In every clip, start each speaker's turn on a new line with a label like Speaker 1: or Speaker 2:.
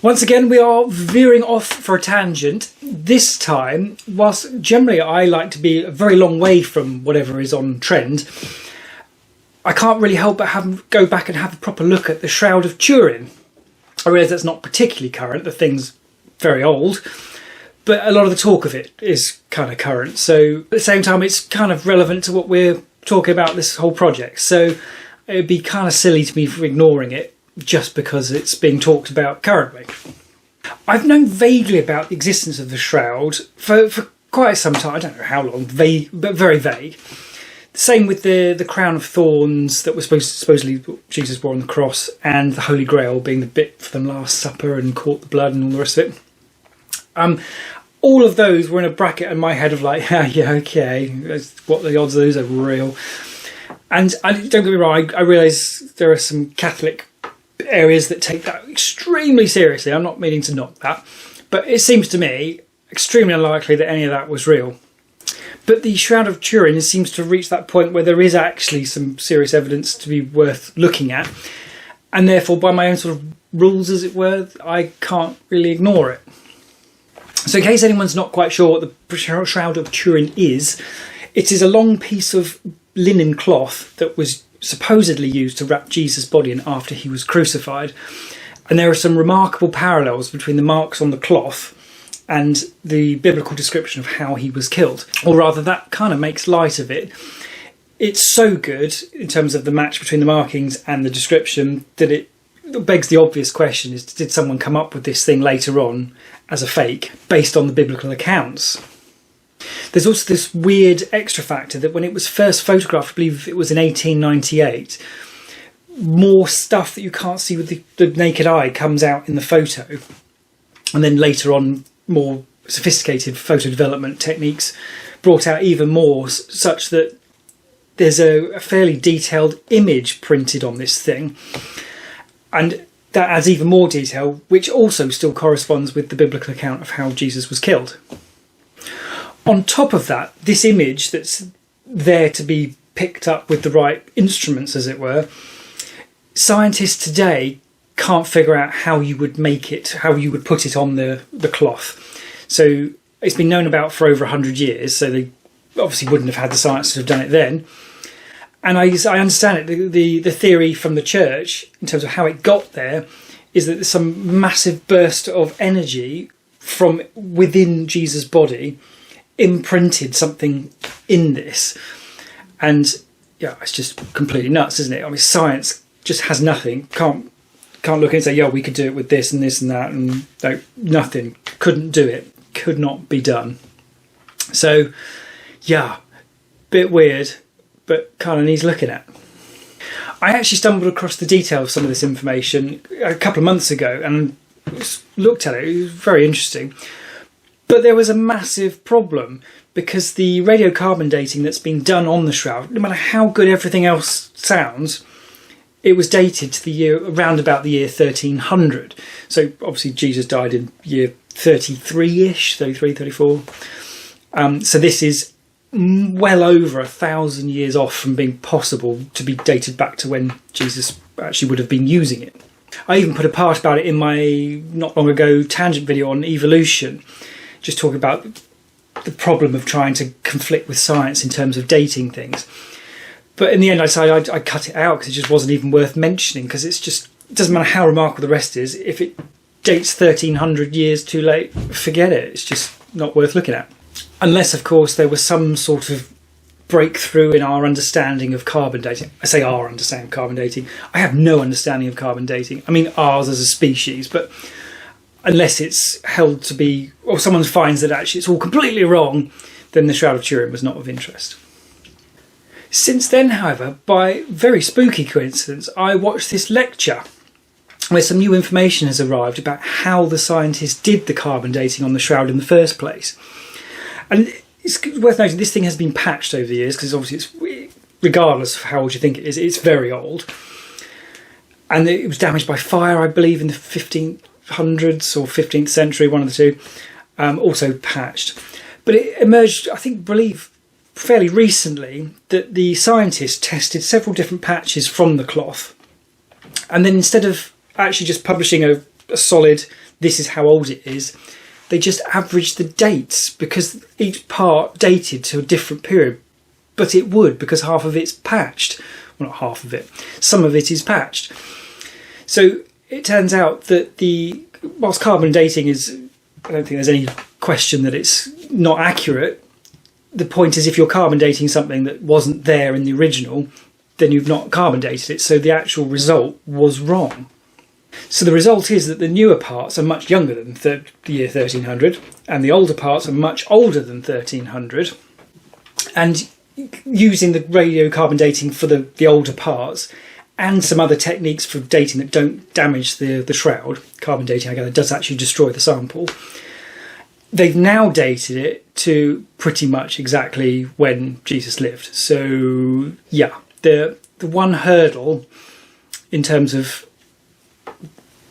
Speaker 1: Once again, we are veering off for a tangent. This time, whilst generally I like to be a very long way from whatever is on trend, I can't really help but go back and have a proper look at the Shroud of Turin. I realise that's not particularly current, the thing's very old, but a lot of the talk of it is kind of current. So at the same time, it's kind of relevant to what we're talking about this whole project. So it'd be kind of silly to me for ignoring it just because it's being talked about currently. I've known vaguely about the existence of the Shroud for quite some time. I don't know how long, vague, but very vague. Same with the crown of thorns that was supposedly Jesus wore on the cross, and the Holy Grail being the bit for the Last Supper and caught the blood and all the rest of it. All of those were in a bracket in my head of like, yeah, okay, what are the odds of those are real? And don't get me wrong, I realise there are some Catholic areas that take that extremely seriously. I'm not meaning to knock that, but it seems to me extremely unlikely that any of that was real. But the Shroud of Turin seems to have reached that point where there is actually some serious evidence to be worth looking at, and therefore by my own sort of rules, as it were, I can't really ignore it. So in case anyone's not quite sure what the Shroud of Turin is, it is a long piece of linen cloth that was supposedly used to wrap Jesus' body in after he was crucified. And there are some remarkable parallels between the marks on the cloth and the biblical description of how he was killed. Or rather, that kind of makes light of it. It's so good in terms of the match between the markings and the description that it begs the obvious question is, did someone come up with this thing later on as a fake based on the biblical accounts? There's also this weird extra factor that when it was first photographed, I believe it was in 1898, more stuff that you can't see with the naked eye comes out in the photo. And then later on, more sophisticated photo development techniques brought out even more, such that there's a fairly detailed image printed on this thing. And that adds even more detail, which also still corresponds with the biblical account of how Jesus was killed. On top of that, this image that's there to be picked up with the right instruments, as it were, scientists today can't figure out how you would make it, how you would put it on the cloth. So it's been known about for over 100 years, so they obviously wouldn't have had the science to have done it then. And I understand it. The theory from the church, in terms of how it got there, is that there's some massive burst of energy from within Jesus' body imprinted something in this. And yeah, it's just completely nuts, isn't it? I mean, science just has nothing. Can't look and say, yeah, we could do it with this and this and that, and no, nothing. Couldn't do it. Could not be done. So yeah, bit weird, but kind of needs looking at. I actually stumbled across the detail of some of this information a couple of months ago and looked at it. It was very interesting. But there was a massive problem because the radiocarbon dating that's been done on the Shroud, no matter how good everything else sounds, it was dated to the year around about the year 1300. So obviously Jesus died in year 33-ish, 33, 34. So this is well over 1,000 years off from being possible to be dated back to when Jesus actually would have been using it. I even put a part about it in my not long ago tangent video on evolution, just talking about the problem of trying to conflict with science in terms of dating things. But in the end, I decided I'd cut it out because it just wasn't even worth mentioning, because it doesn't matter how remarkable the rest is. If it dates 1,300 years too late, forget it. It's just not worth looking at. Unless, of course, there was some sort of breakthrough in our understanding of carbon dating. I say our understanding of carbon dating. I have no understanding of carbon dating. I mean, ours as a species, but unless it's held to be, or someone finds that actually it's all completely wrong, then the Shroud of Turin was not of interest. Since then, however, by very spooky coincidence, I watched this lecture where some new information has arrived about how the scientists did the carbon dating on the Shroud in the first place. And it's worth noting this thing has been patched over the years, because obviously it's, regardless of how old you think it is, it's very old. And it was damaged by fire, I believe, in the 1500s or 15th century, one of the two, also patched. But it emerged, I believe fairly recently, that the scientists tested several different patches from the cloth. And then instead of actually just publishing a a solid, this is how old it is. They just average the dates because each part dated to a different period. But it would, because half of it's patched. Well, not half of it. Some of it is patched. So it turns out that whilst carbon dating is, I don't think there's any question that it's not accurate. The point is, if you're carbon dating something that wasn't there in the original, then you've not carbon dated it. So the actual result was wrong. So the result is that the newer parts are much younger than the year 1300, and the older parts are much older than 1300. And using the radiocarbon dating for the older parts and some other techniques for dating that don't damage the shroud, carbon dating, I gather, does actually destroy the sample. They've now dated it to pretty much exactly when Jesus lived. So, yeah, the one hurdle in terms of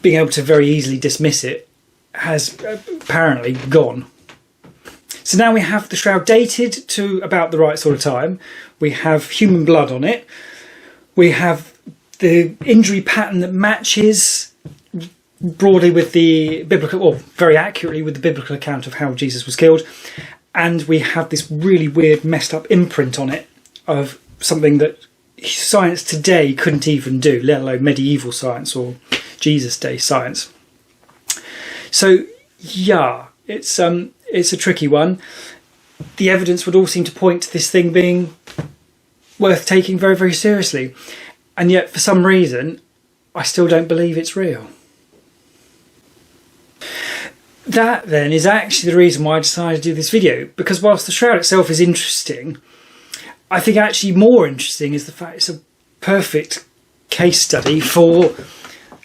Speaker 1: being able to very easily dismiss it has apparently gone. So now we have the shroud dated to about the right sort of time. We have human blood on it. We have the injury pattern that matches broadly with the biblical, or very accurately with the biblical account of how Jesus was killed. And we have this really weird messed up imprint on it of something that science today couldn't even do, let alone medieval science or Jesus Day science. So yeah, it's a tricky one. The evidence would all seem to point to this thing being worth taking very, very seriously. And yet for some reason, I still don't believe it's real. That then is actually the reason why I decided to do this video, because whilst the shroud itself is interesting, I think actually more interesting is the fact it's a perfect case study for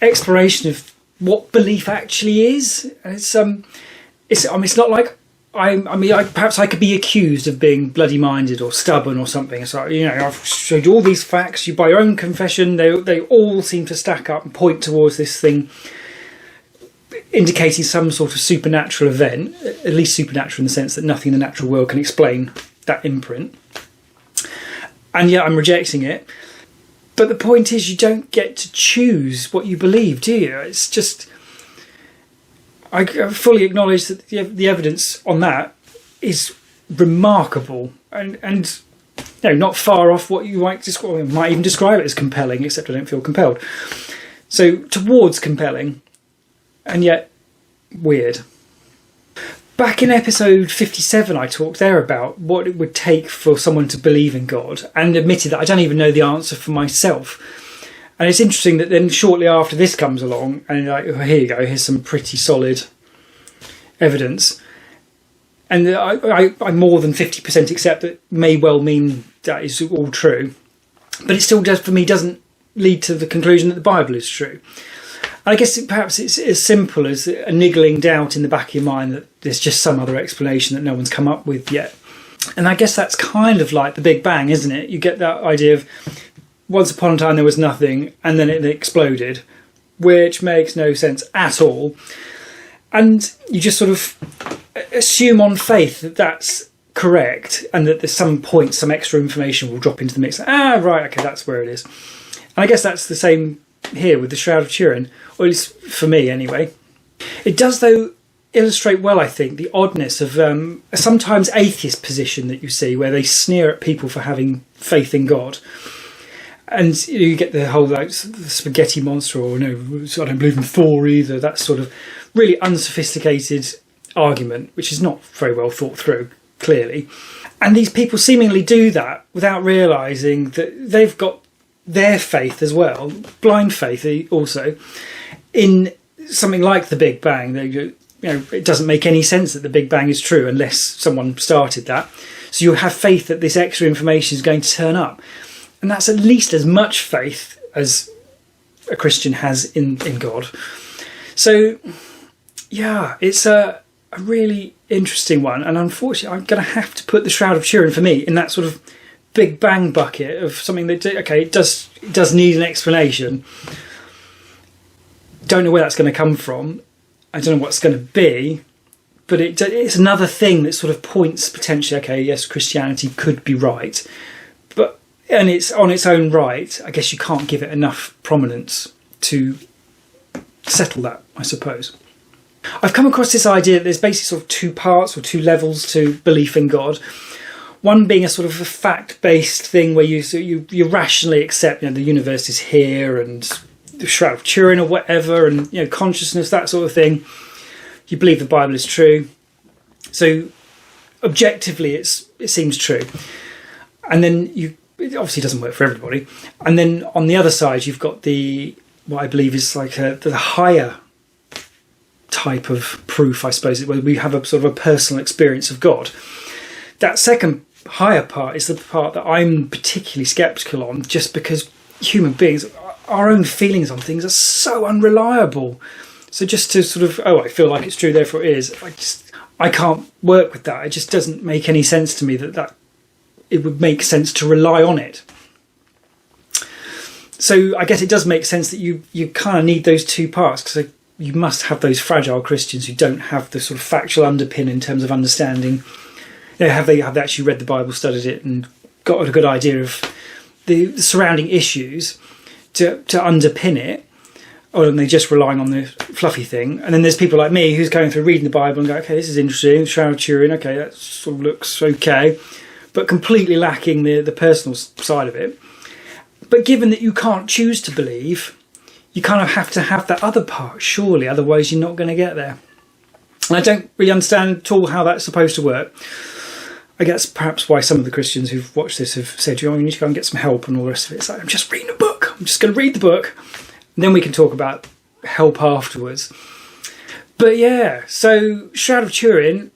Speaker 1: exploration of what belief actually is. It's not like perhaps I could be accused of being bloody-minded or stubborn or something. So, I've showed you all these facts. You, by your own confession, they all seem to stack up and point towards this thing, indicating some sort of supernatural event, at least supernatural in the sense that nothing in the natural world can explain that imprint. And yet I'm rejecting it. But the point is, you don't get to choose what you believe, do you? It's just, I fully acknowledge that the evidence on that is remarkable and not far off what you might even describe it as compelling, except I don't feel compelled. So towards compelling, and yet weird. Back in episode 57, I talked there about what it would take for someone to believe in God, and admitted that I don't even know the answer for myself. And it's interesting that then shortly after this comes along, and here you go, here's some pretty solid evidence. And I more than 50% accept that may well mean that is all true. But it still does, for me, doesn't lead to the conclusion that the Bible is true. I guess perhaps it's as simple as a niggling doubt in the back of your mind that there's just some other explanation that no one's come up with yet. And I guess that's kind of like the Big Bang, isn't it? You get that idea of once upon a time there was nothing and then it exploded, which makes no sense at all. And you just sort of assume on faith that that's correct and that there's some point, some extra information will drop into the mix. Right, okay, that's where it is. And I guess that's the same here with the Shroud of Turin, or at least for me anyway. It does, though, illustrate well, I think, the oddness of a sometimes atheist position that you see, where they sneer at people for having faith in God. And you get the whole the spaghetti monster, or no, I don't believe in Thor either, that sort of really unsophisticated argument, which is not very well thought through, clearly. And these people seemingly do that without realising that they've got their faith as well, blind faith also, in something like the Big Bang. It doesn't make any sense that the Big Bang is true unless someone started that. So you have faith that this extra information is going to turn up. And that's at least as much faith as a Christian has in God. So, yeah, it's a really interesting one. And unfortunately, I'm going to have to put the Shroud of Turin, for me, in that sort of Big Bang bucket of something that, okay, it does need an explanation. Don't know where that's going to come from. I don't know what it's going to be. But it's another thing that sort of points potentially, okay, yes, Christianity could be right. And it's on its own right. I guess you can't give it enough prominence to settle that, I suppose. I've come across this idea that there's basically sort of two parts or two levels to belief in God. One being a sort of a fact-based thing where you rationally accept, the universe is here and the Shroud of Turin or whatever, and consciousness, that sort of thing. You believe the Bible is true, so objectively it seems true. And then it obviously doesn't work for everybody. And then on the other side, you've got what I believe is like the higher type of proof, I suppose, where we have a sort of a personal experience of God. That second higher part is the part that I'm particularly sceptical on, just because human beings, our own feelings on things are so unreliable. So just to sort of, I feel like it's true, therefore it is, I can't work with that. It just doesn't make any sense to me that it would make sense to rely on it. So I guess it does make sense that you kind of need those two parts, because you must have those fragile Christians who don't have the sort of factual underpin in terms of understanding. Have they actually read the Bible, studied it, and got a good idea of the surrounding issues to underpin it, or are they just relying on the fluffy thing? And then there's people like me who's going through reading the Bible and go, okay, this is interesting, Shroud of Turin, okay, that sort of looks okay, but completely lacking the personal side of it. But given that you can't choose to believe, you kind of have to have that other part, surely, otherwise you're not going to get there. And I don't really understand at all how that's supposed to work. I guess perhaps why some of the Christians who've watched this have said, you need to go and get some help and all the rest of it. It's like, I'm just reading a book. I'm just going to read the book. And then we can talk about help afterwards. But yeah, so Shroud of Turin,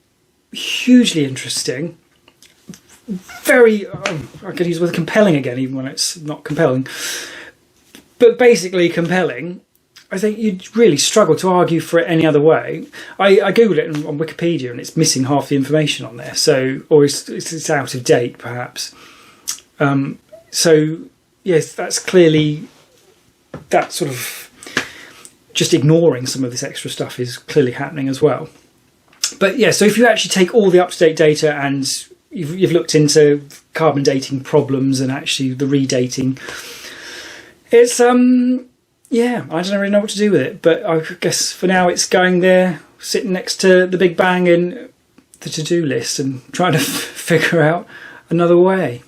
Speaker 1: hugely interesting. Very, I could use the word compelling again, even when it's not compelling. But basically compelling. I think you'd really struggle to argue for it any other way. I googled it on Wikipedia and it's missing half the information on there, or it's out of date perhaps. So yes, that's clearly, that sort of just ignoring some of this extra stuff is clearly happening as well. But yeah, so if you actually take all the up-to-date data and you've looked into carbon dating problems and actually the redating, it's yeah, I don't really know what to do with it, but I guess for now it's going there, sitting next to the Big Bang in the to-do list and trying to figure out another way.